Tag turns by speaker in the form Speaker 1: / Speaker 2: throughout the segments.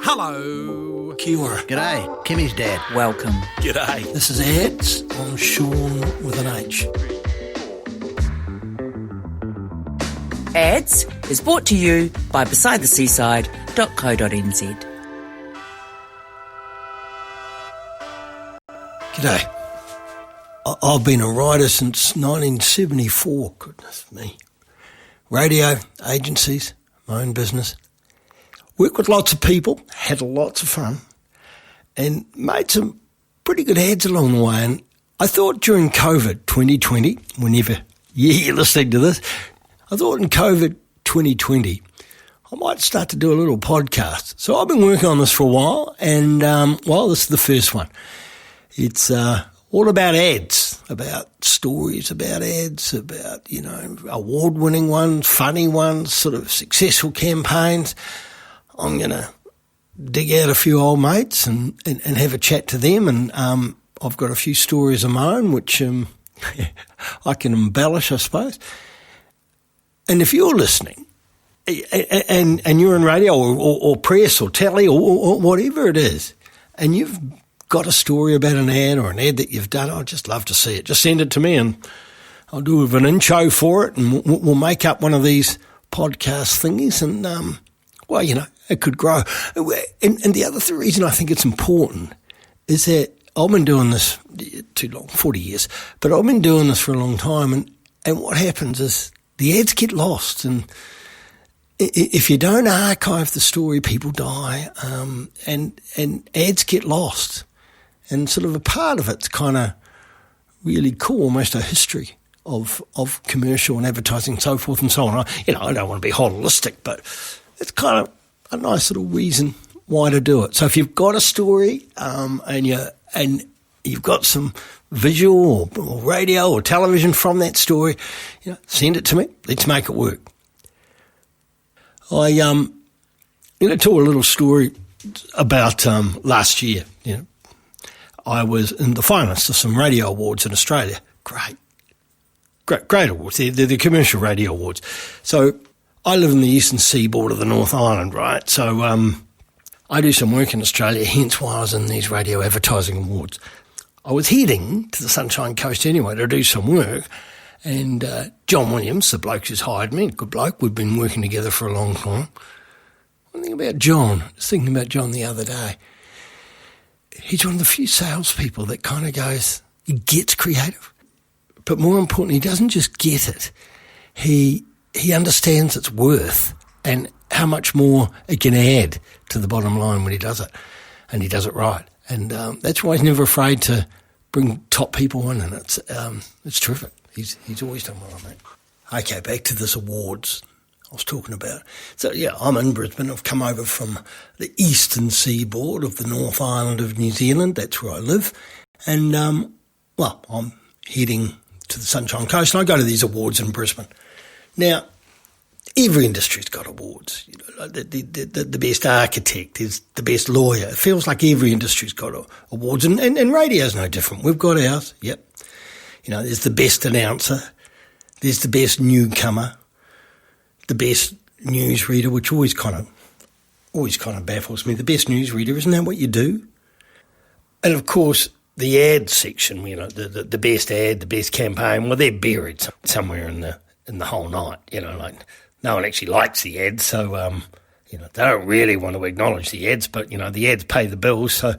Speaker 1: Hello.
Speaker 2: Kia ora.
Speaker 3: G'day, Kimmy's dad.
Speaker 4: Welcome.
Speaker 1: G'day.
Speaker 2: This is Ads. I'm Sean with an H.
Speaker 4: Ads is brought to you by besidetheseaside.co.nz.
Speaker 2: G'day. I've been a writer since 1974, goodness me. Radio, agencies, my own business. Worked with lots of people, had lots of fun, and made some pretty good ads along the way. And I thought during COVID 2020, whenever you're listening to this, I thought in COVID 2020, I might start to do a little podcast. So I've been working on this for a while, and, this is the first one. It's all about ads, about stories about ads, about, award-winning ones, funny ones, sort of successful campaigns. I'm going to dig out a few old mates and have a chat to them, and I've got a few stories of my own, which I can embellish, I suppose. And if you're listening, and you're in radio or press or telly or whatever it is, and you've got a story about an ad or an ad that you've done, I'd just love to see it. Just send it to me and I'll do an intro for it, and we'll make up one of these podcast thingies, and, it could grow. And the other reason I think it's important is that I've been doing this too long, 40 years, but I've been doing this for a long time, and what happens is the ads get lost, and if you don't archive the story, people die, and ads get lost. And sort of a part of it's kind of really cool, almost a history of commercial and advertising and so forth and so on. I don't want to be holistic, but it's kind of a nice little reason why to do it. So if you've got a story and you've got some visual or radio or television from that story, send it to me. Let's make it work. I tell a little story about last year. I was in the finalists of some radio awards in Australia. Great awards. They're the commercial radio awards. So I live in the eastern seaboard of the North Island, right? So I do some work in Australia, hence why I was in these radio advertising awards. I was heading to the Sunshine Coast anyway to do some work, and John Williams, the bloke who's hired me, good bloke, we've been working together for a long time. One thing about John, I was thinking about John the other day, he's one of the few salespeople that kind of goes, he gets creative, but more importantly, he doesn't just get it. He understands its worth and how much more it can add to the bottom line when he does it, and he does it right. And that's why he's never afraid to bring top people in, and it's terrific. He's always done well on that. Okay, back to this awards I was talking about. So, I'm in Brisbane. I've come over from the eastern seaboard of the North Island of New Zealand. That's where I live. And, I'm heading to the Sunshine Coast, and I go to these awards in Brisbane. Now, every industry's got awards. The best architect is the best lawyer. It feels like every industry's got awards, and radio's no different. We've got ours, yep. There's the best announcer, there's the best newcomer, the best newsreader, which always kind of baffles me. The best newsreader, isn't that what you do? And of course, the ad section, the best ad, the best campaign, well, they're buried somewhere in the whole night. No one actually likes the ads, so they don't really want to acknowledge the ads, but the ads pay the bills, so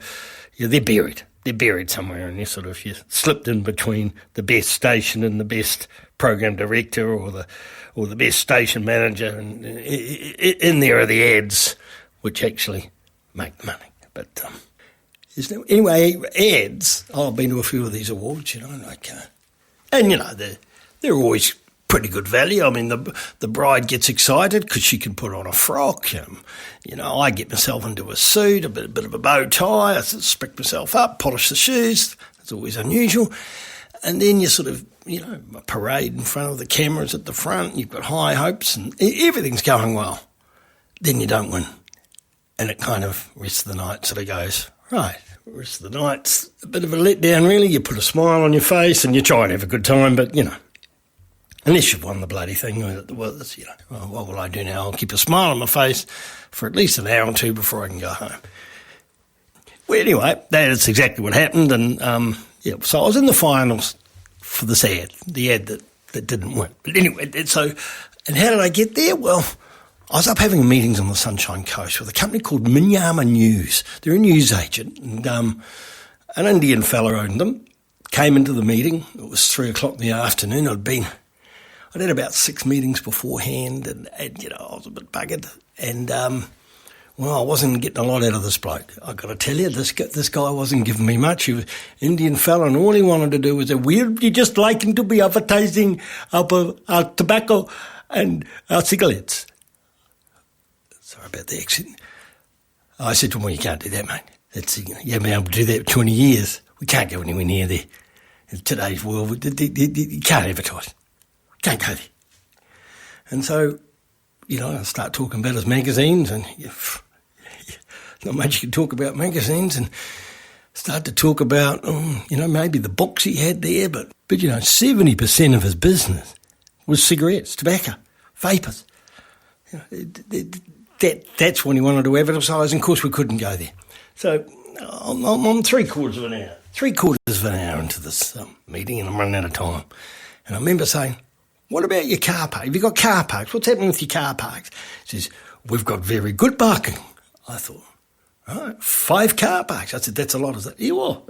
Speaker 2: they're buried. They're buried somewhere, and you slipped in between the best station and the best program director, or the best station manager, and in there are the ads, which actually make the money. But anyway, ads. I've been to a few of these awards, they're always pretty good value. I mean, the bride gets excited because she can put on a frock. I get myself into a suit, a bit of a bow tie. I spec myself up, polish the shoes. It's always unusual. And then you a parade in front of the cameras at the front. You've got high hopes and everything's going well. Then you don't win. And it kind of, rest of the night sort of goes, right, rest of the night's a bit of a letdown, really. You put a smile on your face and you try and have a good time, but, unless you've won the bloody thing. Well, what will I do now? I'll keep a smile on my face for at least an hour or two before I can go home. Well, anyway, that's exactly what happened. And, so I was in the finals for this ad, the ad that didn't win. But anyway, and how did I get there? Well, I was up having meetings on the Sunshine Coast with a company called Minyama News. They're a newsagent, and an Indian fella owned them. Came into the meeting. It was 3:00 in the afternoon. I'd had about 6 meetings beforehand, and I was a bit buggered. And I wasn't getting a lot out of this bloke. I got to tell you, this guy wasn't giving me much. He was an Indian fella, and all he wanted to do was say, "Would you just like him to be advertising our tobacco and our cigarettes?" Sorry about the accent. I said to him, "Well, you can't do that, mate. You haven't been able to do that for 20 years. We can't go anywhere near there. In today's world, you can't advertise. Can't go there." And so, I start talking about his magazines, and not much you can talk about magazines, and start to talk about, maybe the books he had there, but 70% of his business was cigarettes, tobacco, vapours. That's when he wanted to advertise, and of course we couldn't go there. So I'm 3/4 of an hour into this meeting, and I'm running out of time. And I remember saying, "What about your car park? Have you got car parks? What's happening with your car parks?" He says, "We've got very good parking." I thought, all right, 5 car parks. I said, "That's a lot." I said, "Yeah, well,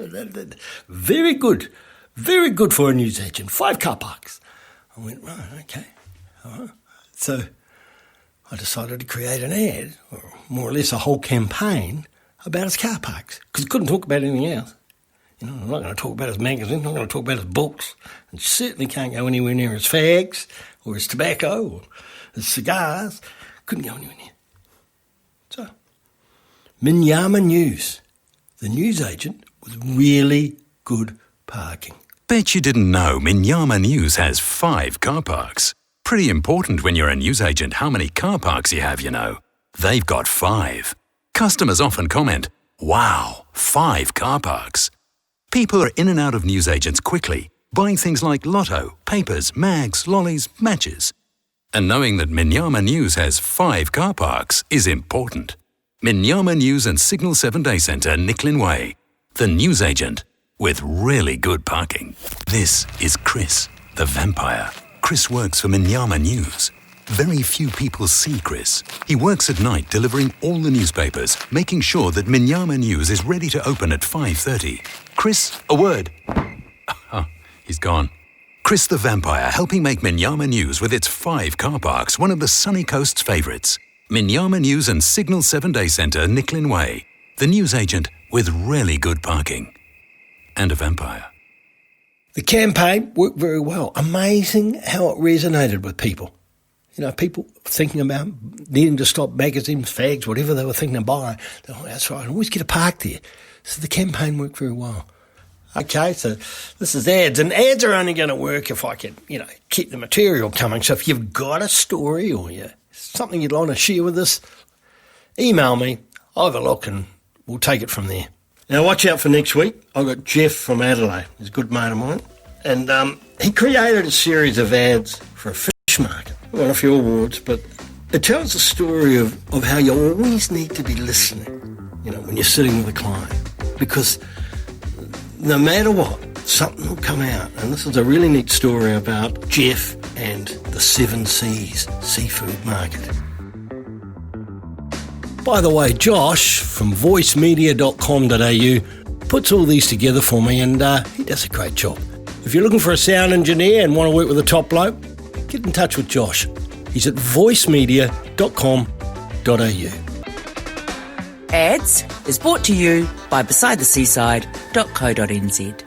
Speaker 2: very good. Very good for a newsagent. 5 car parks." I went, "Right, okay." All right. So I decided to create an ad, or more or less a whole campaign, about his car parks, because I couldn't talk about anything else. I'm not going to talk about his magazine, I'm not going to talk about his books, and certainly can't go anywhere near his fags, or his tobacco, or his cigars. Couldn't go anywhere near. So, Minyama News, the newsagent with really good parking.
Speaker 1: Bet you didn't know Minyama News has 5 car parks. Pretty important when you're a newsagent how many car parks you have, They've got 5. Customers often comment, "Wow, 5 car parks." People are in and out of newsagents quickly, buying things like lotto, papers, mags, lollies, matches. And knowing that Minyama News has 5 car parks is important. Minyama News and Signal 7 Day Centre, Nicklin Way. The newsagent with really good parking. This is Chris, the vampire. Chris works for Minyama News. Very few people see Chris. He works at night delivering all the newspapers, making sure that Minyama News is ready to open at 5:30. Chris, a word. Oh, he's gone. Chris the vampire, helping make Minyama News with its 5 car parks one of the sunny coast's favourites. Minyama News and Signal 7 Day Centre, Nicklin Way. The newsagent with really good parking. And a vampire.
Speaker 2: The campaign worked very well. Amazing how it resonated with people. People thinking about needing to stop magazines, fags, whatever they were thinking of buying. Oh, that's right, I always get a park there. So the campaign worked very well. Okay, so this is ads. And ads are only going to work if I can, keep the material coming. So if you've got a story or something you'd want to share with us, email me, I'll have a look, and we'll take it from there. Now, watch out for next week. I've got Jeff from Adelaide. He's a good mate of mine. And he created a series of ads for a fish market. Won a few awards, but it tells the story of how you always need to be listening, when you're sitting with a client. Because no matter what, something will come out. And this is a really neat story about Jeff and the 7 Seas seafood market. By the way, Josh from voicemedia.com.au puts all these together for me, and he does a great job. If you're looking for a sound engineer and want to work with a top bloke, get in touch with Josh. He's at voicemedia.com.au.
Speaker 4: Ads is brought to you by besidetheseaside.co.nz.